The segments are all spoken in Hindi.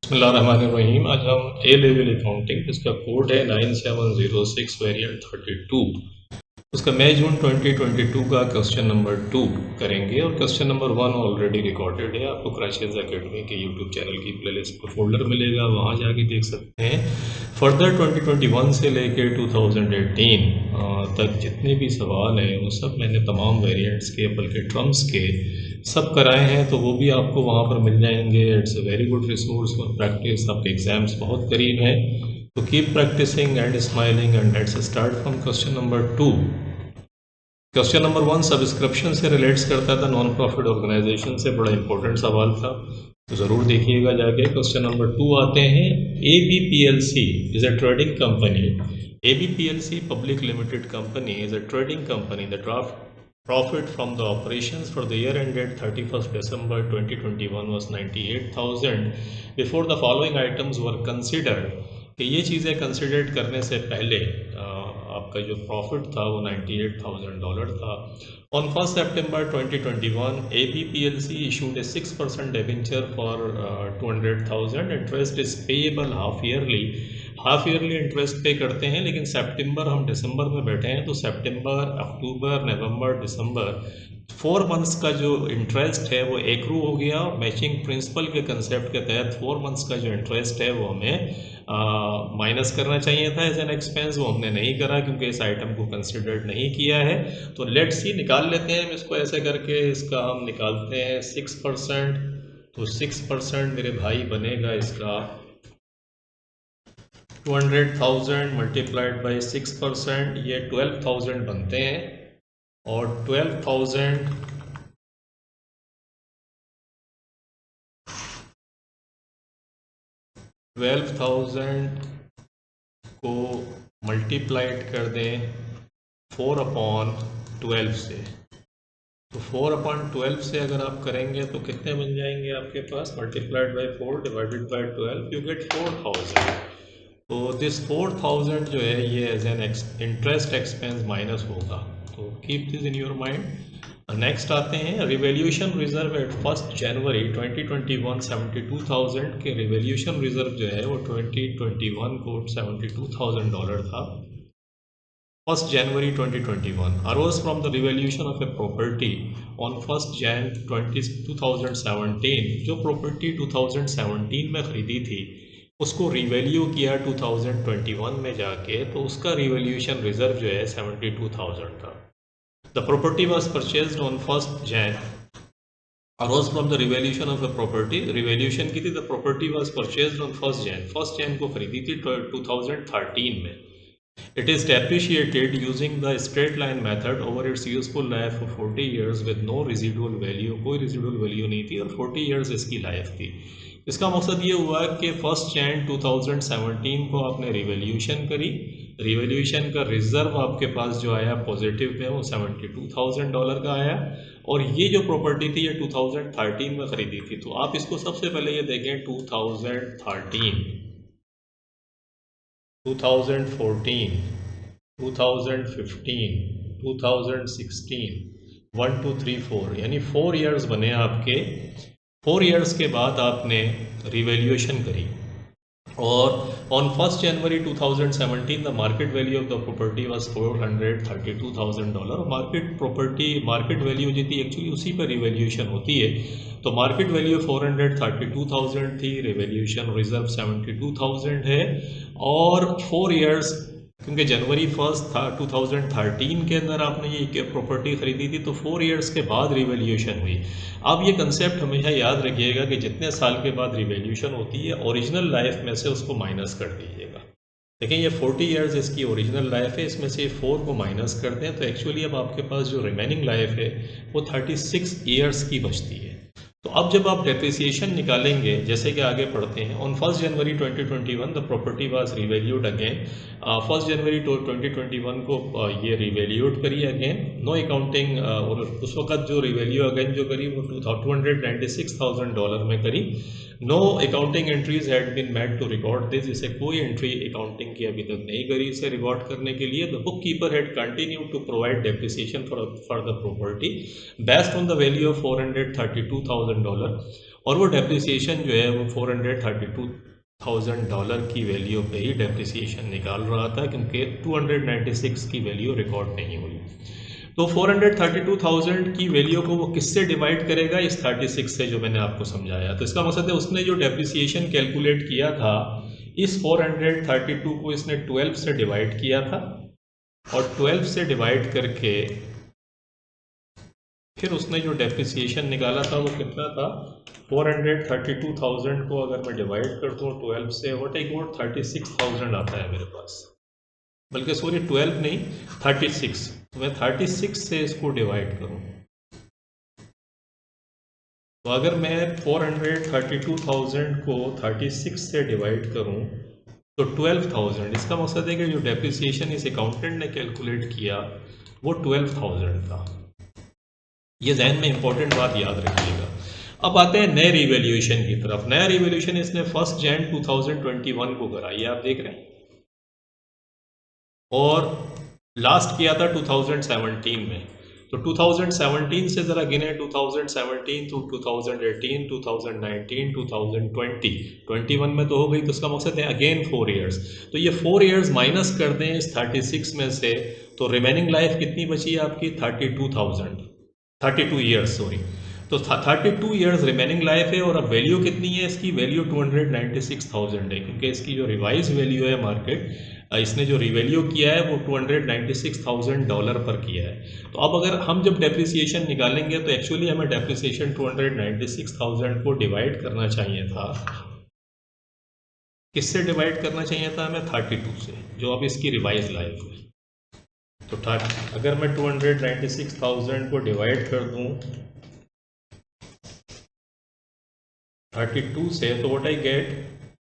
बिस्मिल्लाहिर्रहमानिर्रहीम। आज हम ए लेवल अकाउंटिंग जिसका कोड है 9706 वेरिएंट 32 उसका मई जून 2022 का क्वेश्चन नंबर 2 करेंगे। और क्वेश्चन नंबर 1 ऑलरेडी रिकॉर्डेड है, आपको क्रैशेस एकेडमी के यूट्यूब चैनल की प्लेलिस्ट पर फोल्डर मिलेगा, वहाँ जाके देख सकते हैं। फर्दर 2021 से लेकर 2018 तक जितने भी सवाल हैं वो सब मैंने तमाम वेरिएंट्स के बल्कि ट्रम्स के सब कराए हैं, तो वो भी आपको वहाँ पर मिल जाएंगे। It's a very good resource for practice, आपके एग्जाम्स बहुत करीब हैं, तो keep practising and smiling and let's start from question number 2। Question number 1 subscription से रिलेट्स करता था, नॉन प्रॉफिट ऑर्गेनाइजेशन से, बड़ा इंपॉर्टेंट सवाल था, तो ज़रूर देखिएगा जाके। क्वेश्चन नंबर 2 आते हैं। A B P L C is a trading company. A B P L C public limited company is a trading company the draft profit from the operations for the year ended 31st December 2021 was 98,000. Before the following items were considered, कि ये चीज़ें कंसिडर करने से पहले आपका जो प्रॉफिट था वो $98,000 था। On 1 September 2021 ABPLC issued a 6% debenture for 200,000. Interest is payable half yearly interest पे करते हैं, लेकिन सितंबर, हम दिसंबर में बैठे हैं, तो सितंबर, अक्टूबर, नवंबर, दिसंबर 4 मंथ्स का जो इंटरेस्ट है वो एक्रू हो गया। मैचिंग प्रिंसिपल के कंसेप्ट के तहत 4 मंथ्स का जो इंटरेस्ट है वो हमें माइनस करना चाहिए था एज एन एक्सपेंस, वो हमने नहीं करा क्योंकि इस आइटम को कंसिडर नहीं किया है। तो लेट्स सी, निकाल लेते हैं हम इसको ऐसे करके। इसका हम निकालते हैं 6%, तो 6% मेरे भाई बनेगा इसका 200,000 मल्टीप्लाइड बाई 6%, ये 12,000 बनते हैं। और 12,000 को मल्टीप्लाइड कर दें 4/12 से, तो 4/12 से अगर आप करेंगे तो कितने बन जाएंगे आपके पास? Multiplied by 4 divided by 12, you get 4,000। तो दिस 4,000 जो है ये as an interest expense minus होगा, तो keep this in your mind. Next आते हैं रिवैल्यूएशन रिजर्व एट 1 जनवरी 2021 $72,000 के रिवैल्यूएशन रिजर्व जो है वो 2021 को $72,000 था। 1 January 2021 arose from the revaluation of a property on 1 January 2017। जो प्रॉपर्टी 2017 में ख़रीदी थी उसको रिवैल्यू किया 2021 में जाके, तो उसका रिवैल्यूएशन रिजर्व जो है 72,000 था। The property was purchased on 1 January, arose from the revaluation of a property, revaluation की थी, the property was purchased on 1 January, 1 January को ख़रीदी थी 2013 में। It is depreciated using the straight line method over its useful life of 40 years with no residual value, कोई residual value नहीं थी और 40 years इसकी लाइफ थी। इसका मकसद ये हुआ कि 1 January 2017 को आपने रिवैल्यूएशन करी, रिवैल्यूएशन का रिजर्व आपके पास जो आया पॉजिटिव में वो $72,000 का आया, और ये जो प्रॉपर्टी थी ये 2013 में ख़रीदी थी। तो आप इसको सबसे पहले ये देखें 2013, 2014, 2015, 2016, 1 2 3 4, यानी 4 इयर्स बने आपके। 4 इयर्स के बाद आपने रिवैल्यूएशन करी, और on 1 January 2017 the market value of the property was $432,000। Market value जो थी एक्चुअली उसी पर रिवैल्यूएशन होती है, तो मार्केट वैल्यू 432,000 थी, रिवैल्यूएशन रिजर्व 72,000 है। और 4 इयर्स, क्योंकि जनवरी 1 था 2013 के अंदर आपने ये प्रॉपर्टी ख़रीदी थी, तो 4 इयर्स के बाद रिवैल्यूएशन हुई। आप ये कंसेप्ट हमेशा याद रखिएगा कि जितने साल के बाद रिवैल्यूएशन होती है ओरिजिनल लाइफ में से उसको माइनस कर दीजिएगा। देखिए ये 40 इयर्स इसकी ओरिजिनल लाइफ है, इसमें से 4 को माइनस कर दें तो एक्चुअली अब आपके पास जो रिमेनिंग लाइफ है वो 36 इयर्स की बचती है। तो अब जब आप डेप्रिसिएशन निकालेंगे, जैसे कि आगे पढ़ते हैं, on 1 January 2021 the property was revalued again. 1 January 2021 को ये रिवैल्यूड करी अगेन, नो अकाउंटिंग, और उस वक्त जो रिवैल्यू अगेन जो करी वो $296,000 में करी। No accounting entries had been made to record this, इसे कोई एंट्री अकाउंटिंग की अभी तक नहीं करी इसे रिकॉर्ड करने के लिए। The book keeper had continue to provide depreciation for the property based on the value of $432,000। और वो डेप्रिसिएशन जो है वो $432,000 की वैल्यू पे ही डेप्रिसिएशन निकाल रहा था, क्योंकि 296 की वैल्यू रिकॉर्ड नहीं हुई। तो 432,000 की वैल्यू को वो किससे डिवाइड करेगा? इस 36 से, जो मैंने आपको समझाया। तो इसका मकसद है उसने जो डेप्रिसिएशन कैलकुलेट किया था, इस 432 को इसने 12 से डिवाइड किया था, और 12 से डिवाइड करके फिर उसने जो डेप्रिसिएशन निकाला था वो कितना था? 432,000 को अगर मैं डिवाइड कर दूँ 12 से, व्हाट आई गॉट 36,000 आता है मेरे पास, बल्कि सॉरी 12 नहीं 36। तो मैं 36 से इसको डिवाइड करूँ, तो अगर मैं 432,000 को 36 से डिवाइड करूँ तो 12,000, इसका मकसद है कि जो डेप्रिसिएशन इस अकाउंटेंट ने कैलकुलेट किया वो 12,000 था। ये जहन में इंपॉर्टेंट बात याद रखिएगा। अब आते हैं नए रिवैल्यूएशन की तरफ। नया रिवैल्यूएशन इसने 1 जनवरी 2021 को करा, ये आप देख रहे हैं, और लास्ट किया था 2017 में। तो 2017 से ज़रा गिने, 2017 टू 2018, 2019, 2020, 21 में तो हो गई। तो उसका मकसद है अगेन 4 इयर्स। तो ये 4 इयर्स माइनस कर दें इस 36 में से, तो रिमेनिंग लाइफ कितनी बची है आपकी? 32 ईयर्स, सॉरी। तो 32 ईयर्स रिमेनिंग लाइफ है, और अब वैल्यू कितनी है इसकी? वैल्यू 296,000 है, क्योंकि इसकी जो रिवाइज वैल्यू है मार्केट, इसने जो रिवैल्यू किया है वो $296,000 पर किया है। तो अब अगर हम जब डेप्रिसिएशन निकालेंगे तो एक्चुअली हमें डेप्रिसिएशन 296,000 को डिवाइड करना चाहिए था। किससे डिवाइड करना चाहिए था हमें? 32 से, जो अब इसकी रिवाइज लाइफ है। तो अगर मैं 296,000 को डिवाइड कर दूं 32 से, तो व्हाट आई गेट?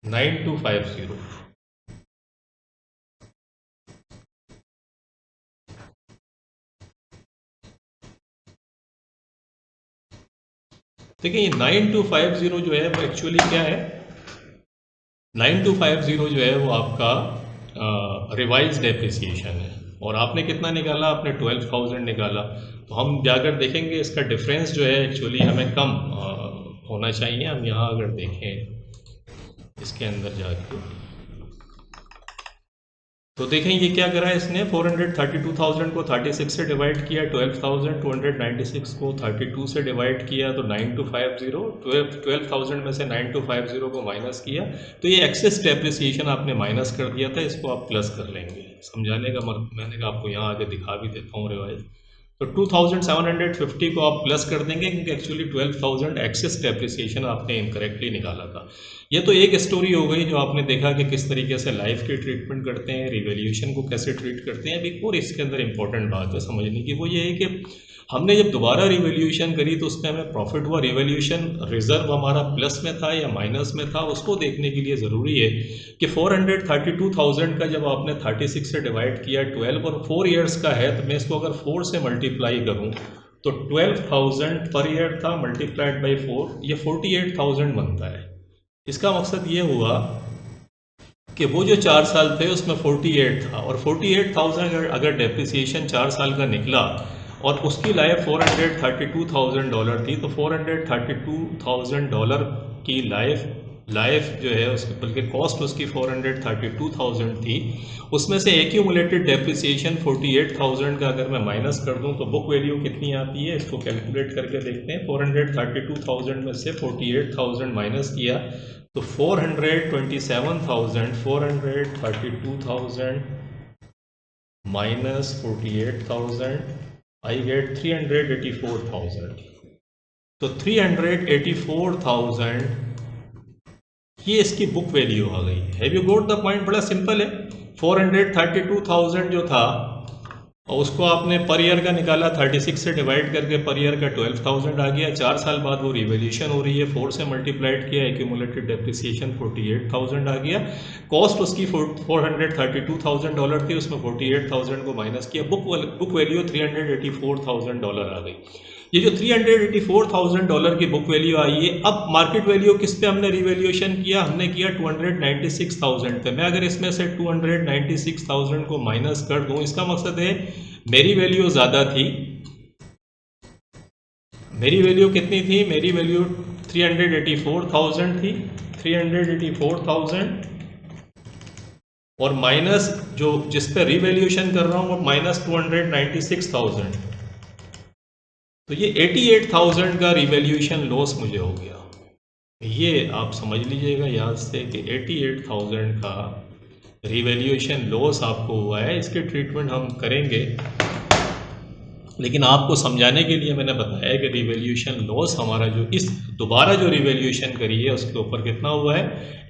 9250। देखिए ये 9250 जो है वो एक्चुअली क्या है? 9250 जो है वो आपका रिवाइज डेप्रिसिएशन है, और आपने कितना निकाला? आपने 12,000 निकाला। तो हम जाकर देखेंगे इसका डिफरेंस जो है एक्चुअली हमें कम होना चाहिए। हम यहाँ अगर देखें इसके अंदर जाके, तो देखें ये क्या करा है इसने? 432,000 को 36 से डिवाइड किया, 12,000, 296 को 32 से डिवाइड किया, तो 9250, 12,000 में से 9250 को माइनस किया, तो ये एक्सेस डेप्रिसिएशन आपने माइनस कर दिया था, इसको आप प्लस कर लेंगे। समझाने का मैंने कहा आपको यहाँ आगे दिखा भी देता हूँ रिवाइज। तो 2750 को आप प्लस कर देंगे, क्योंकि एक्चुअली 12,000 एक्सेस डेप्रिसिएशन आपने इनकरेक्टली निकाला था। ये तो एक स्टोरी हो गई जो आपने देखा कि किस तरीके से लाइफ की ट्रीटमेंट करते हैं, रिवैल्यूएशन को कैसे ट्रीट करते हैं। अभी और इसके अंदर इंपॉर्टेंट बात है समझने की, वो ये है कि हमने जब दोबारा रिवैल्यूएशन करी तो उसमें हमें प्रॉफिट हुआ, रिवैल्यूएशन रिजर्व हमारा प्लस में था या माइनस में था, उसको देखने के लिए ज़रूरी है कि 432,000 का जब आपने 36 से डिवाइड किया 12 और 4 इयर्स का है, तो मैं इसको अगर 4 से मल्टीप्लाई करूं तो 12,000 पर ईयर था, मल्टीप्लाइड बाई 4, ये 48,000 बनता है। इसका मकसद ये हुआ कि वो जो 4 साल थे उसमें 48 था, और 48,000 अगर डेप्रिसिएशन 4 साल का निकला और उसकी लाइफ $432,000 थी, तो $432,000 की लाइफ जो है उसकी, बल्कि कॉस्ट उसकी 432,000 थी, उसमें से एक्यूमुलेटेड डेप्रिसिएशन 48,000 का अगर मैं माइनस कर दूं तो बुक वैल्यू कितनी आती है? इसको कैलकुलेट करके देखते हैं। 432,000 में से 48,000 माइनस किया तो 432,000 माइनस 48,000, आई गेट 384,000। तो 384,000 ये इसकी बुक वैल्यू आ गई। Have you got the point? बड़ा सिंपल है। 432,000 जो था और उसको आपने पर ईयर का निकाला, 36 से डिवाइड करके पर ईयर का 12,000 आ गया। 4 साल बाद वो रिवैल्यूएशन हो रही है, 4 से मल्टीप्लाइड किया, एक्यूमुलेटेड डेप्रिसिएशन 48,000 आ गया। कॉस्ट उसकी $432,000 थी, उसमें 48,000 को माइनस किया, बुक वैल्यू $384,000 आ गई। ये जो $384,000 की बुक वैल्यू आई है, अब मार्केट वैल्यू किस पे हमने रिवैल्यूएशन किया? हमने किया 296,000 पे। मैं अगर इसमें से 296,000 को माइनस कर दूं, इसका मकसद है मेरी वैल्यू ज़्यादा थी। मेरी वैल्यू कितनी थी? मेरी वैल्यू 384,000 थी, 384,000 और माइनस जो जिस पे रिवैल्यूएशन कर रहा हूँ वो -296,000, तो ये 88,000 का रिवैल्यूएशन लॉस मुझे हो गया। ये आप समझ लीजिएगा याद से कि 88,000 का रिवैल्यूएशन लॉस आपको हुआ है। इसके ट्रीटमेंट हम करेंगे, लेकिन आपको समझाने के लिए मैंने बताया कि रिवैल्यूएशन लॉस हमारा जो इस दोबारा जो रिवैल्यूएशन करी है उसके ऊपर कितना हुआ है,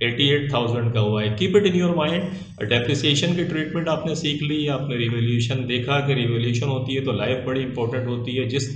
88,000 का हुआ है। Keep it in your mind. Depreciation की ट्रीटमेंट आपने सीख ली, आपने रिवैल्यूएशन देखा कि रिवैल्यूएशन होती है तो लाइफ बड़ी इंपॉर्टेंट होती है। जिस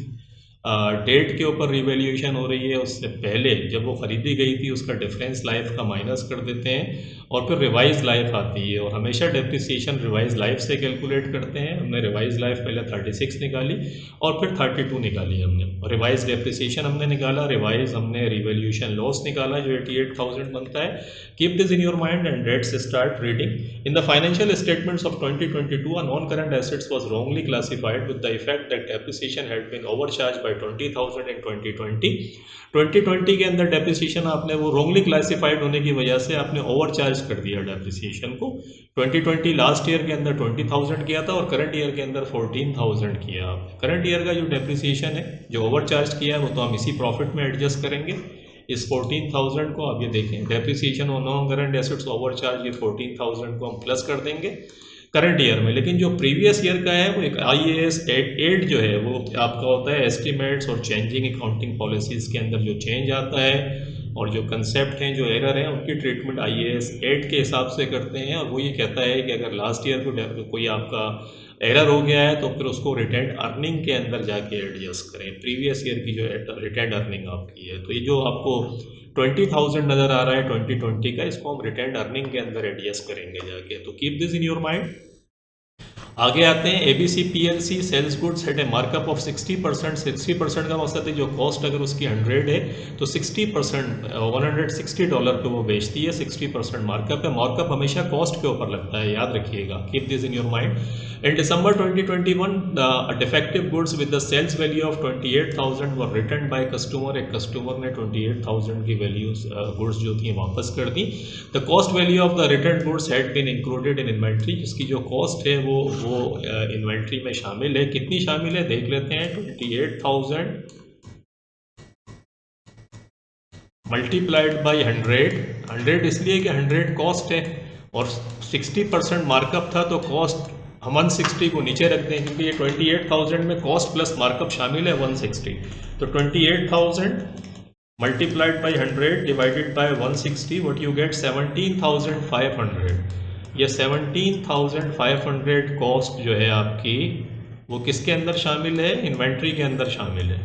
डेट के ऊपर रिवैल्यूएशन हो रही है उससे पहले जब वो ख़रीदी गई थी उसका डिफरेंस लाइफ का माइनस कर देते हैं और फिर रिवाइज लाइफ आती है, और हमेशा डेप्रिसिएशन रिवाइज लाइफ से कैलकुलेट करते हैं। हमने रिवाइज लाइफ पहले 36 निकाली और फिर 32 निकाली हमने, और रिवाइज डेप्रिसिएशन हमने निकाला, रिवाइज हमने रिवैल्यूएशन लॉस निकाला जो 88,000 बनता है। Keep this in your mind and let's start reading. In the financial statements of 2022 a non-current assets was wrongly classified with the effect that depreciation had been overcharged by 20,000 in 2020। 2020 के अंदर डेप्रिसिएशन आपने वो रोंगली क्लासिफाइड होने की वजह से आपने ओवरचार्ज कर दिया डेप्रिसिएशन को। 2020 लास्ट ईयर के अंदर 20,000 किया था और करंट ईयर के अंदर 14,000 किया। करंट ईयर का जो डेप्रिसिएशन है जो ओवरचार्ज किया है वो तो हम इसी प्रॉफिट में एडजस्ट करेंगे। इस 14,000 को आप ये देखें, डेप्रिसिएशन और नॉन करंट एसेट्स ओवरचार्ज, ये 14,000 को हम प्लस कर देंगे करंट ईयर में। लेकिन जो प्रीवियस ईयर का है वो एक IAS 8 जो है वो आपका होता है एस्टिमेट्स और चेंजिंग अकाउंटिंग पॉलिसीज़ के अंदर जो चेंज आता है और जो कंसेप्ट हैं जो एरर हैं उनकी ट्रीटमेंट IAS 8 के हिसाब से करते हैं। और वो ये कहता है कि अगर लास्ट ईयर को कोई आपका एरर हो गया है तो फिर उसको रिटेंड अर्निंग के अंदर जाके एडजस्ट करें, प्रीवियस ईयर की जो रिटेंड अर्निंग आपकी है। तो ये जो आपको 20,000 नज़र आ रहा है 2020 का, इसको हम रिटेंड अर्निंग के अंदर एडजस्ट करेंगे जाके। तो keep this in your mind. आगे आते हैं ABC PLC sells goods at a markup of 60%। 60% का मकसद है जो कॉस्ट अगर उसकी 100 है तो 60% $160 पे वो बेचती है, 60% मार्कअप है। मार्कअप हमेशा कॉस्ट के ऊपर लगता है, याद रखिएगा। Keep this in your mind. In December 2021 defective goods with the sales value of 28,000 were returned by customer. एक कस्टमर ने 28,000 की वैल्यूज गुड्स जो थी वापस कर दी। The cost value of the returned goods had been included in inventory. जिसकी जो कॉस्ट है वो इन्वेंट्री में शामिल है। कितनी शामिल है देख लेते हैं। 28,000 मल्टीप्लाइड बाई 100 इसलिए कि 100 कॉस्ट है और 60% मार्कअप था, तो कॉस्ट हम 160 को नीचे रख दें क्योंकि ये 28,000 में कॉस्ट प्लस मार्कअप शामिल है 160। तो 28,000 multiplied by 100 divided by 160 what you get 17,500। ये 17,500 कॉस्ट जो है आपकी वो किसके अंदर शामिल है, इन्वेंट्री के अंदर शामिल है,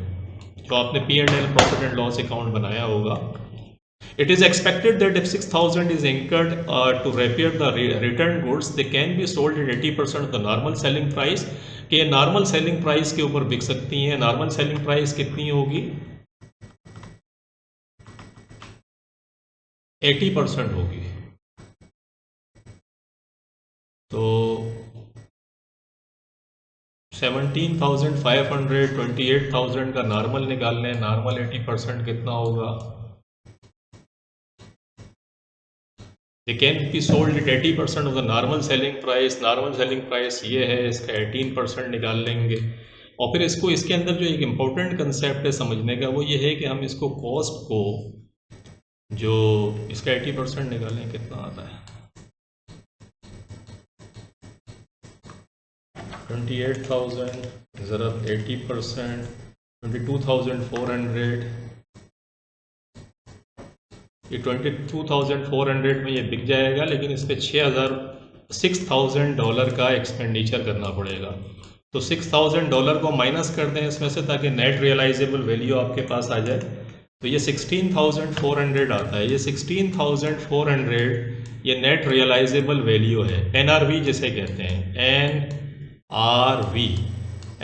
जो आपने P&L profit and loss account बनाया होगा। It is expected that if 6,000 is incurred to repair the returned goods, they can be sold at 80% of the normal selling price। कि ये नॉर्मल सेलिंग प्राइस के ऊपर बिक सकती हैं। नॉर्मल सेलिंग प्राइस कितनी होगी, 80% होगी। तो 17,500 28,000 का नॉर्मल निकाल लें। नॉर्मल 80% कितना होगा, They can be sold at 80% of the normal selling price। Normal selling price ये है, इसका 18% निकाल लेंगे। और फिर इसको इसके अंदर जो एक इम्पोर्टेंट कंसेप्ट है समझने का वो ये है कि हम इसको कॉस्ट को जो इसका 80% निकालें कितना आता है, 28,000 ज़रा 80% 22,400। ये 22,400 में ये बिक जाएगा, लेकिन इस पर $6,000 का एक्सपेंडिचर करना पड़ेगा। तो $6,000 को माइनस कर दें इसमें से ताकि नेट रियलाइजेबल वैल्यू आपके पास आ जाए। तो ये 16,400 आता है। ये 16,400 ये नेट रियलाइजेबल वैल्यू है, NRV जिसे कहते हैं, NRV।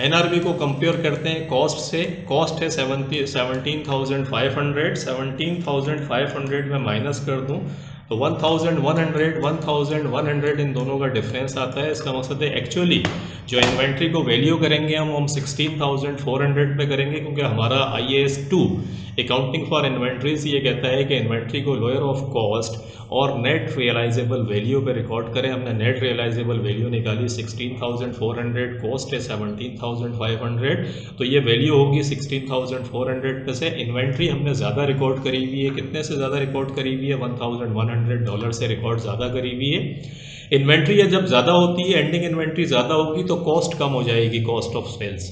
NRV को कंपेयर करते हैं कॉस्ट से। कॉस्ट है 17,500। 17,500 में माइनस कर दूं तो 1,100 इन दोनों का डिफरेंस आता है। इसका मकसद है एक्चुअली जो इन्वेंट्री को वैल्यू करेंगे हम 16,400 पे करेंगे, क्योंकि हमारा IAS 2 अकाउंटिंग फॉर इन्वेंट्रीज ये कहता है कि इन्वेंट्री को लोअर ऑफ कॉस्ट और नेट रियलाइजेबल वैल्यू पे रिकॉर्ड करें। हमने नेट रियलाइजेबल वैल्यू निकाली 16,400, कॉस्ट है 17,500, तो ये वैल्यू होगी 16,400 पे से। इन्वेंट्री हमने ज़्यादा रिकॉर्ड करी हुई है, कितने से ज़्यादा रिकॉर्ड करी हुई है, $1,100 से रिकॉर्ड ज़्यादा करी हुई है। इन्वेंट्री जब ज़्यादा होती है, एंडिंग इन्वेंट्री ज़्यादा होगी तो कॉस्ट कम हो जाएगी, कॉस्ट ऑफ सेल्स।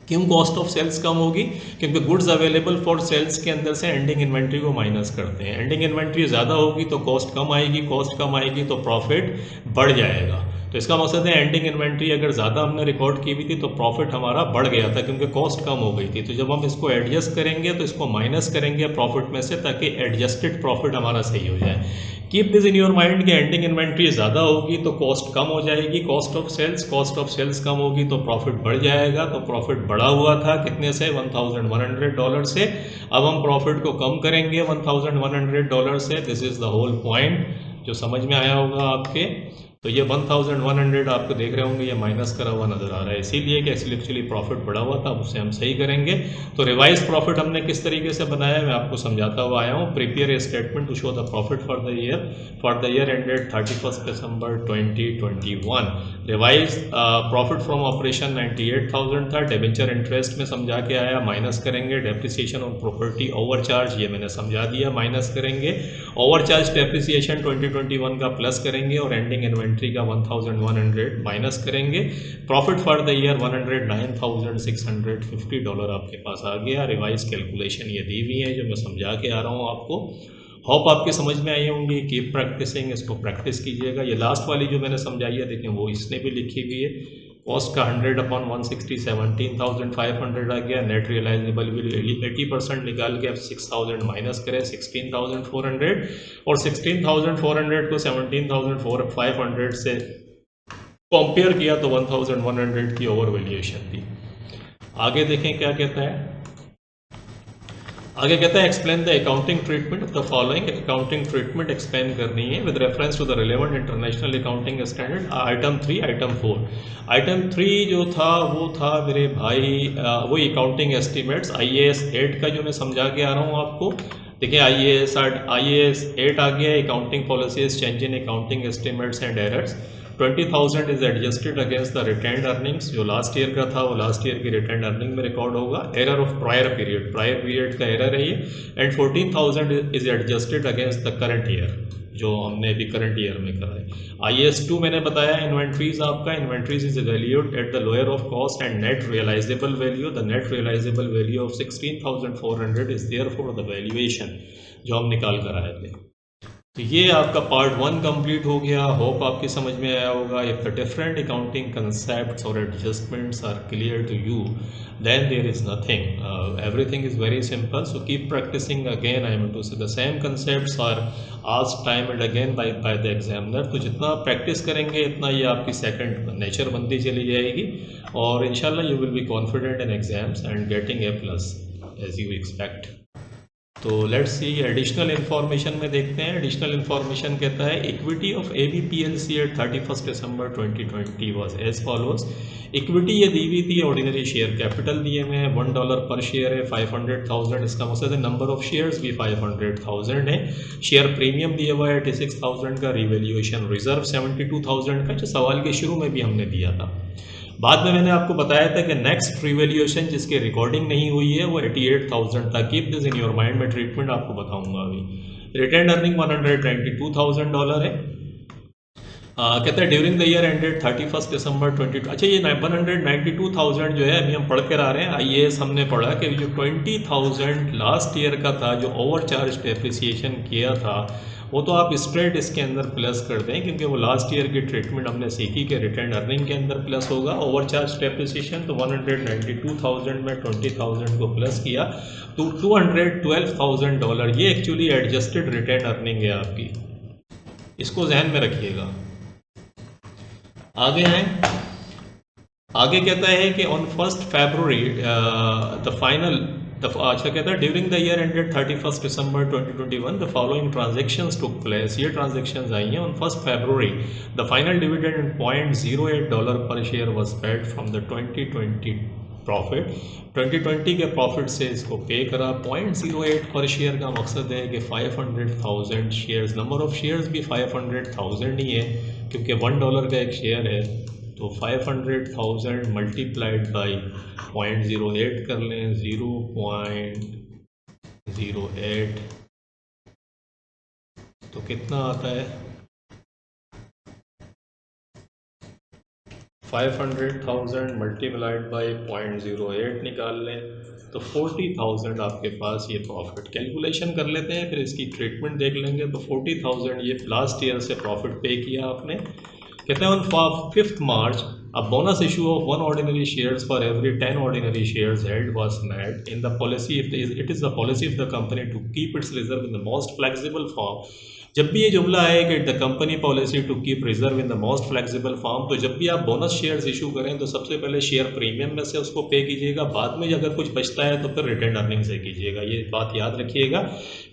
क्यों कॉस्ट ऑफ सेल्स कम होगी? क्योंकि गुड्स अवेलेबल फॉर सेल्स के अंदर से एंडिंग इन्वेंट्री को माइनस करते हैं। एंडिंग इन्वेंट्री ज़्यादा होगी तो कॉस्ट कम आएगी, कॉस्ट कम आएगी तो प्रॉफिट बढ़ जाएगा। तो इसका मकसद है एंडिंग इन्वेंट्री अगर ज़्यादा हमने रिकॉर्ड की हुई थी तो प्रॉफिट हमारा बढ़ गया था, क्योंकि कॉस्ट कम हो गई थी। तो जब हम इसको एडजस्ट करेंगे तो इसको माइनस करेंगे प्रॉफिट में से, ताकि एडजस्टेड प्रॉफिट हमारा सही हो जाए। Keep this in your mind कि एंडिंग इन्वेंट्री ज़्यादा होगी तो कॉस्ट कम हो जाएगी, कॉस्ट ऑफ सेल्स कम होगी तो प्रॉफिट बढ़ जाएगा। तो प्रॉफिट बढ़ा हुआ था कितने से, $1,100 से। अब हम प्रॉफिट को कम करेंगे $1,100 से। This is the whole point, जो समझ में आया होगा आपके। तो ये 1100 आपको देख रहे होंगे, ये माइनस करा हुआ नज़र आ रहा है, इसीलिए कि एक्चुअली प्रॉफिट बढ़ा हुआ था, उससे हम सही करेंगे। तो रिवाइज प्रॉफिट हमने किस तरीके से बनाया है मैं आपको समझाता हुआ आया हूँ। Prepare a statement to show the profit for the year ended 31 December 2021। Revise profit from operation 98,000 था। डिबेंचर इंटरेस्ट में समझा के आया, माइनस करेंगे। Depreciation on property over charge, ये मैंने समझा दिया, माइनस करेंगे। ओवर चार्ज डेप्रिसिएशन 2021 का प्लस करेंगे और एंडिंग इन्वेंट्री का 1100 माइनस करेंगे। प्रॉफिट फॉर द ईयर $109,650 आपके पास आ गया। रिवाइज कैलकुलेशन ये दी हुई है जो मैं समझा के आ रहा हूँ आपको। होप आपके समझ में आई होंगी। कीप प्रैक्टिसिंग, इसको प्रैक्टिस कीजिएगा। ये लास्ट वाली जो मैंने समझाई है देखें, वो इसने भी लिखी हुई है। कॉस्ट का 100/160 17,500 आ गया। नेट रियलाइजेबल वैल्यू 80% निकाल के अब 6,000 माइनस करें 16,400, और 16,400 को 17,500 से कंपेयर किया तो 1,100 की ओवर वैल्यूएशन थी। आगे देखें क्या कहता है। आगे कहता है explain the accounting treatment of the following. Accounting treatment explain करनी है with reference to the relevant international accounting standard. Item 3, item 4। Item 3 जो था वो था मेरे भाई वही अकाउंटिंग एस्टिमेट्स IAS 8 का जो मैं समझा के आ रहा हूँ आपको। देखिए IAS 8 आ गया, accounting policies change in accounting estimates and errors. 20,000 is adjusted against the retained earnings. जो लास्ट ईयर का था वो लास्ट ईयर की रिटेन्ड अर्निंग में रिकॉर्ड होगा। एरर ऑफ प्रायर पीरियड का एरर है ये। And 14,000 is adjusted against the current year, जो हमने अभी करंट ईयर में करा है। IAS 2 मैंने बताया इन्वेंट्रीज आपका। Inventories is valued at the lower of cost and net realisable value. The net realisable value of 16,400 is there for the valuation, जो हम निकाल कर आए थे। तो ये आपका पार्ट 1 कंप्लीट हो गया। होप आपकी समझ में आया होगा। If the different accounting concepts और adjustments are clear to you, then there is nothing. Everything is very simple, so keep practicing. Again I am to say the same concepts are asked time and again by the examiner. तो जितना प्रैक्टिस करेंगे इतना ये आपकी सेकंड नेचर बनती चली जाएगी, और इंशाल्लाह you will be confident in exams and getting A+ as you expect. तो लेट्स सी एडिशनल इन्फॉर्मेशन में देखते हैं। एडिशनल इन्फॉर्मेशन कहता है equity of AB PLC at 31 December 2020 was as follows. Equity ये दी हुई थी, ऑर्डिनरी शेयर कैपिटल दिए हुए हैं, $1 पर शेयर है, 500,000। इसका मतलब है नंबर ऑफ शेयर्स भी 500,000 है। शेयर प्रीमियम दिया हुआ है 86,000 का। रिवैल्यूएशन रिजर्व 72,000 का, जो सवाल के शुरू में भी हमने दिया था। बाद में मैंने आपको बताया था कि नेक्स्ट रिवैल्यूएशन जिसकी रिकॉर्डिंग नहीं हुई है वो 88,000 था। Keep this in your mind, में ट्रीटमेंट आपको बताऊंगा अभी। रिटेन्ड अर्निंग $192,000 है। कहता है ड्यूरिंग द ईयर एंडेड 31 दिसंबर 20। अच्छा, ये 192,000 जो है अभी हम पढ़ कर आ रहे हैं। IAS हमने पढ़ा कि जो 20,000 लास्ट ईयर का था, जो ओवर चार्ज डेप्रिसिएशन किया था, वो तो आप स्ट्रेट इसके अंदर प्लस कर दें, क्योंकि वो लास्ट ईयर की ट्रीटमेंट हमने सीखी कि रिटेन्ड अर्निंग के अंदर प्लस होगा ओवर चार्ज डेप्रिसिएशन। तो 192,000 में 20,000 को प्लस किया तो $212,000। ये एक्चुअली एडजस्टेड रिटेन्ड अर्निंग है आपकी, इसको जहन में रखिएगा। आगे हैं, आगे कहता है कि ऑन 1 फरवरी द फाइनल अच्छा कहता है during the year ended 31 December 2021 the following transactions took place. ये ट्रांजेक्शंस आई हैं on 1 February। The final dividend in $0.08 पर share was paid from the 2020 profit. 2020 के प्रॉफिट से इसको पे करा। 0.08 पर शेयर का मकसद है कि 500,000 शेयर्स, नंबर ऑफ शेयर्स भी 500,000 ही है क्योंकि $1 का एक शेयर है, तो 500,000 मल्टीप्लाइड बाई 0.08 कर लें। 0.08 तो कितना आता है? 500,000 मल्टीप्लाइड बाई 0.08 निकाल लें तो 40,000 आपके पास ये प्रॉफिट। कैलकुलेशन कर लेते हैं फिर इसकी ट्रीटमेंट देख लेंगे। तो 40,000 ये लास्ट ईयर से प्रॉफिट पे किया आपने। कहते हैं on 5th March a bonus issue of 1 ordinary shares for every 10 ordinary shares held was made in the policy if it is the policy of the company to keep its reserve in the most flexible form। जब भी ये जुमला है कि the company policy to keep reserve in the most flexible form, तो जब भी आप बोनस शेयर्स इशू करें तो सबसे पहले शेयर प्रीमियम में से उसको पे कीजिएगा, बाद में अगर कुछ बचता है तो फिर रिटेन अर्निंग से कीजिएगा। ये बात याद रखिएगा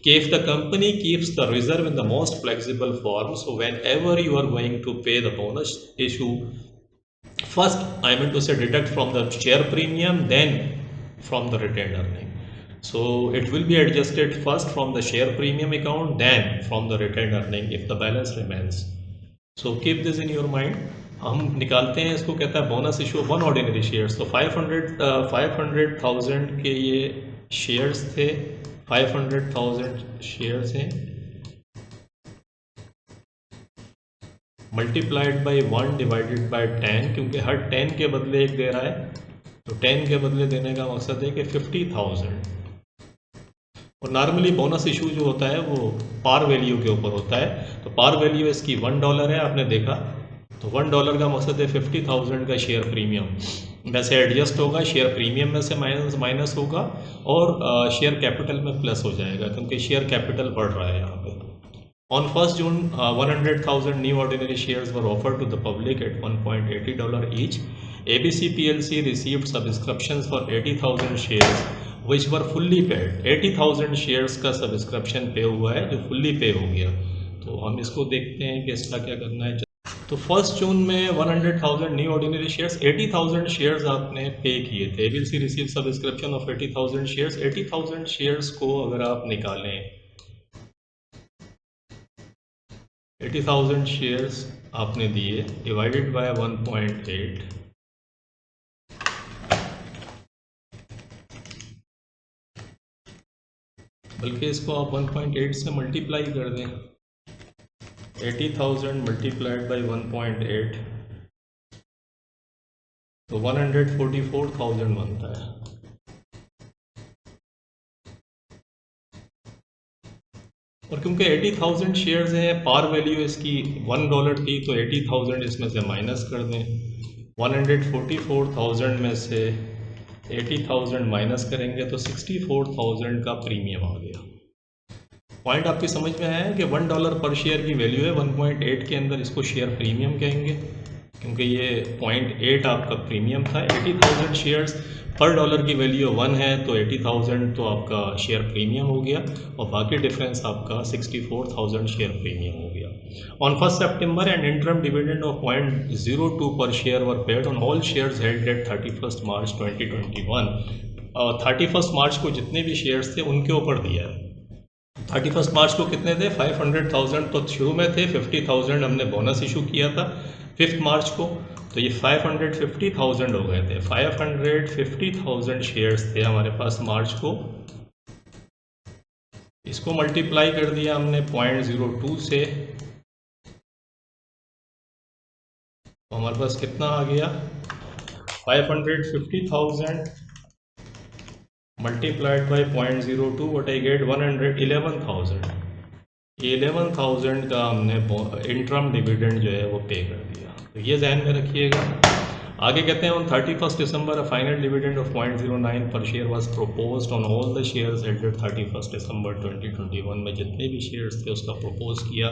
कि if the company keeps the reserve in the most flexible form, so whenever you are going to pay the bonus issue, first I mean to say deduct from the share premium, then from the retained earning. So it will be adjusted first from the share premium account, then from the retained earning if the balance remains. So keep this in your mind। हम निकालते हैं इसको, कहता है बोनस इशू 1 ऑर्डिनरी शेयर्स। तो 500,000 के ये शेयर्स थे, 500,000 शेयर्स हैं मल्टीप्लाइड बाई 1 डिवाइडेड बाई 10, क्योंकि हर 10 के बदले एक दे रहा है, तो 10 के बदले देने का मकसद है कि 50,000। और नॉर्मली बोनस इशू जो होता है वो पार वैल्यू के ऊपर होता है, तो पार वैल्यू इसकी $1 है, आपने देखा। तो $1 का मकसद है 50,000 का शेयर प्रीमियम वैसे एडजस्ट होगा, शेयर प्रीमियम में से माइनस होगा और शेयर कैपिटल में प्लस हो जाएगा क्योंकि शेयर कैपिटल बढ़ रहा है यहाँ पे। On 1st June, 100,000 new ordinary shares were offered to the public at $1.80 each. ABC PLC received subscriptions for 80,000 shares, which were fully paid। 80,000 shares का सब्सक्रिप्शन पे हुआ है जो फुल्ली पे हो गया। तो हम इसको देखते हैं कि इसका क्या करना है। तो 1 जून में 100,000 न्यू ऑर्डिनरी शेयर्स, 80,000 शेयर्स आपने पे किए थे। ABC receive subscription of 80,000 shares. 80,000 shares को अगर आप निकालें, 80,000 शेयर्स आपने दिए डिवाइडेड बाय 1.8, बल्कि इसको आप 1.8 से मल्टीप्लाई कर दें। 80,000 मल्टीप्लाइड बाय 1.8 तो 144,000 बनता है। और क्योंकि 80,000 शेयर्स हैं, पार वैल्यू इसकी $1 थी, तो 80,000 इसमें से माइनस कर दें। 144,000 में से 80,000 माइनस करेंगे तो 64,000 का प्रीमियम आ गया। पॉइंट आपकी समझ में आया है कि $1 पर शेयर की वैल्यू है, 1.8 के अंदर इसको शेयर प्रीमियम कहेंगे क्योंकि ये 0.8 आपका प्रीमियम था। 80,000 शेयर्स पर डॉलर की वैल्यू 1 है, तो 80,000 तो आपका शेयर प्रीमियम हो गया और बाकी डिफरेंस आपका 64,000 शेयर प्रीमियम हो गया। On 1 September and interim dividend of 0.02 पर share were paid on all shares held at 31 March 2021। 31 मार्च को जितने भी शेयर्स थे उनके ऊपर दिया है। 31 मार्च को कितने थे? 500,000 तो शुरू में थे, 50,000 हमने बोनस इशू किया था 5 मार्च को, तो ये 550,000 हो गए थे। 550,000 शेयर्स थे हमारे पास मार्च को। इसको मल्टीप्लाई कर दिया हमने 0.02 से, तो हमारे पास कितना आ गया? 550,000 multiplied by 0.02, what I get? 111,000। ये 11,000 का हमने इंटरम डिविडेंड जो है वो पे कर दिया। तो ये ध्यान में रखिएगा। आगे कहते हैं on 31 December a final dividend of 0.09 per share was proposed on all the shares allotted 31 December 2021 में जितने भी शेयर्स थे उसका प्रोपोज किया।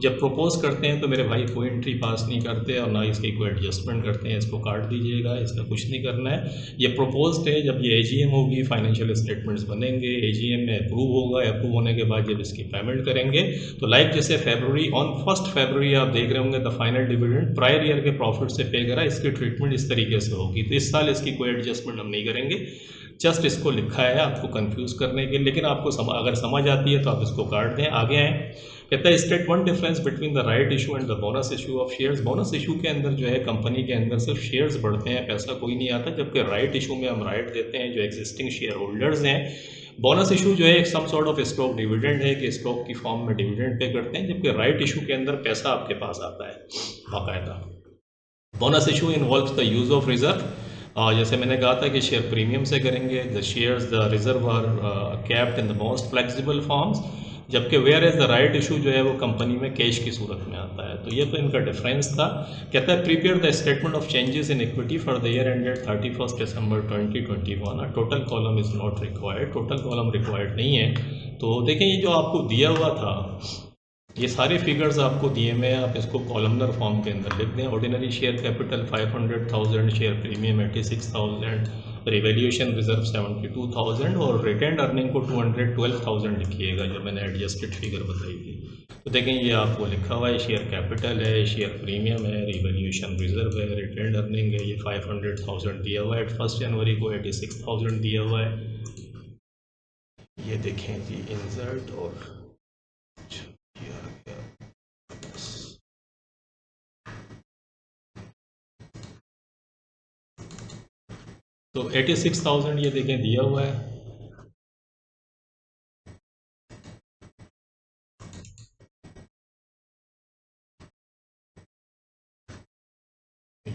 जब प्रोपोज करते हैं तो मेरे भाई कोई एंट्री पास नहीं करते और ना इसकी कोई एडजस्टमेंट करते हैं, इसको काट दीजिएगा, इसका कुछ नहीं करना है। ये प्रोपोज्ड है, जब ये एजीएम होगी फाइनेंशियल स्टेटमेंट्स बनेंगे, एजीएम में अप्रूव होगा, अप्रूव होने के बाद जब इसकी पेमेंट करेंगे तो लाइक जैसे फरवरी ऑन 1 फरवरी आप देख रहे होंगे the final dividend prior year के प्रॉफिट से पे करा, इसकी ट्रीटमेंट इस तरीके से होगी। तो इस साल इसकी कोई एडजस्टमेंट हम नहीं करेंगे, जस्ट इसको लिखा है आपको कंफ्यूज करने के लिए, लेकिन आपको अगर समझ आती है तो आप इसको काट दें। आगे आए, कहता है state one difference between the right issue and the bonus issue of shares. Bonus issue के अंदर जो है कंपनी के अंदर सिर्फ शेयर्स बढ़ते हैं, पैसा कोई नहीं आता, जबकि राइट इशू में हम राइट देते हैं जो एग्जिस्टिंग शेयर होल्डर्स हैं। बोनस इशू जो है एक some sort of stock dividend है कि स्टॉक की फॉर्म में डिविडेंड पे करते हैं, जबकि राइट इशू के अंदर पैसा आपके पास आता है बाकायदा। Bonus issue involves the use of reserve, जैसे मैंने कहा था कि शेयर प्रीमियम से करेंगे। The shares the reserve are capped in the most flexible forms, जबकि whereas the right issue जो है वो कंपनी में कैश की सूरत में आता है। तो ये तो इनका डिफरेंस था। कहता है prepare the statement of changes in equity for the year ended 31 December 2021। Total column is not required, total column required नहीं है। तो देखें ये जो आपको दिया हुआ था, ये सारे फिगर्स आपको दिए हुए हैं, आप इसको कॉलमनर फॉर्म के अंदर लिख दें। Ordinary share capital 500,000, share premium 86,000, revaluation reserve 72,000 और रिटेन्ड अर्निंग को 212,000 लिखिएगा जो मैंने एडजस्टेड फिगर बताई थी। तो देखें ये आपको लिखा हुआ है, शेयर कैपिटल है, शेयर प्रीमियम है, रिवैल्यूएशन रिजर्व है, रिटेन्ड अर्निंग है, ये 500,000 दिया हुआ है। 1 जनवरी को 86,000 दिया हुआ है। ये देखें जी इंसर्ट और तो 86,000 ये देखें दिया हुआ है।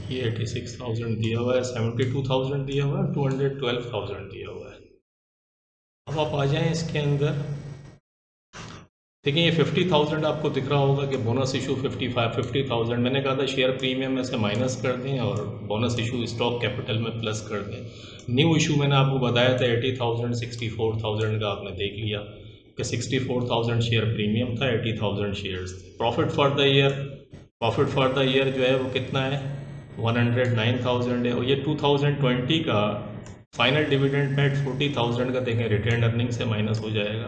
ये 86,000 दिया हुआ है, 72,000 दिया हुआ है, 212,000 दिया हुआ है। अब आप आ जाएं इसके अंदर, देखिए ये 50,000 आपको दिख रहा होगा कि बोनस इशू 50,000 मैंने कहा था शेयर प्रीमियम में से माइनस कर दें और बोनस इशू स्टॉक कैपिटल में प्लस कर दें। न्यू इशू मैंने आपको बताया था 80,000, 64,000 का आपने देख लिया कि 64,000 शेयर प्रीमियम था, 80,000 शेयर्स थे। प्रॉफिट फॉर द ईयर जो है वो कितना है, 109,000 है। और ये 2020 का फाइनल डिविडेंड नेट 40,000 का देखें, रिटेन अर्निंग से माइनस हो जाएगा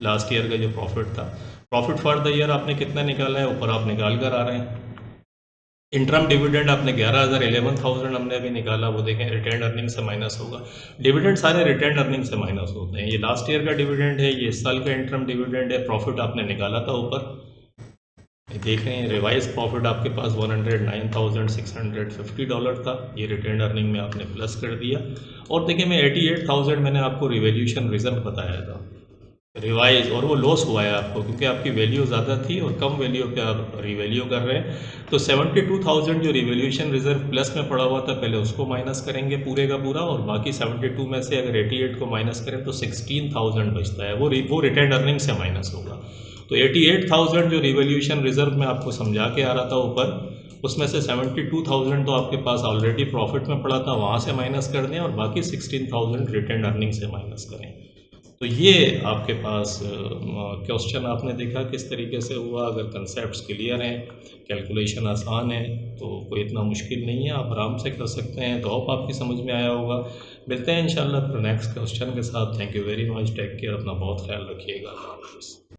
लास्ट ईयर का जो प्रॉफिट था। प्रॉफिट फॉर द ईयर आपने कितना निकाला है, ऊपर आप निकाल कर आ रहे हैं। इंटरम डिविडेंड आपने 11,000 हमने अभी निकाला, वो देखें रिटेन अर्निंग से माइनस होगा। डिविडेंड सारे रिटेन अर्निंग से माइनस होते हैं। ये लास्ट ईयर का डिविडेंड है, ये इस साल का इंटरम डिविडेंड है। प्रॉफिट आपने निकाला था ऊपर, देख रहे हैं रिवाइज प्रॉफिट आपके पास $109,650 था, ये रिटेन अर्निंग में आपने प्लस कर दिया। और देखिए मैं 88,000 मैंने आपको रिवैल्यूएशन रिजर्व बताया था रिवाइज, और वो लॉस हुआ है आपको क्योंकि आपकी वैल्यू ज़्यादा थी और कम वैल्यू पे आप रिवैल्यू कर रहे हैं। तो 72,000 जो रिवैल्यूएशन रिजर्व प्लस में पड़ा हुआ था पहले उसको माइनस करेंगे पूरे का पूरा, और बाकी 72 में से अगर 88 को माइनस करें तो 16,000 बचता है, वो रिटेन अर्निंग से माइनस होगा। तो 88,000 जो रिवैल्यूएशन रिजर्व में आपको समझा के आ रहा था ऊपर, उसमें से 72,000 तो आपके पास ऑलरेडी प्रॉफिट में पड़ा था, वहाँ से माइनस कर दें और बाकी 16,000 रिटेन अर्निंग से माइनस करें। तो ये आपके पास क्वेश्चन आपने देखा किस तरीके से हुआ। अगर कंसेप्ट्स क्लियर हैं, कैलकुलेशन आसान है, तो कोई इतना मुश्किल नहीं है, आप आराम से कर सकते हैं। तो होप आपकी समझ में आया होगा। मिलते हैं इंशाल्लाह फिर नेक्स्ट क्वेश्चन के साथ। Thank you very much, take care, अपना बहुत ख्याल रखिएगा। अल्लाह हाफ़िज़।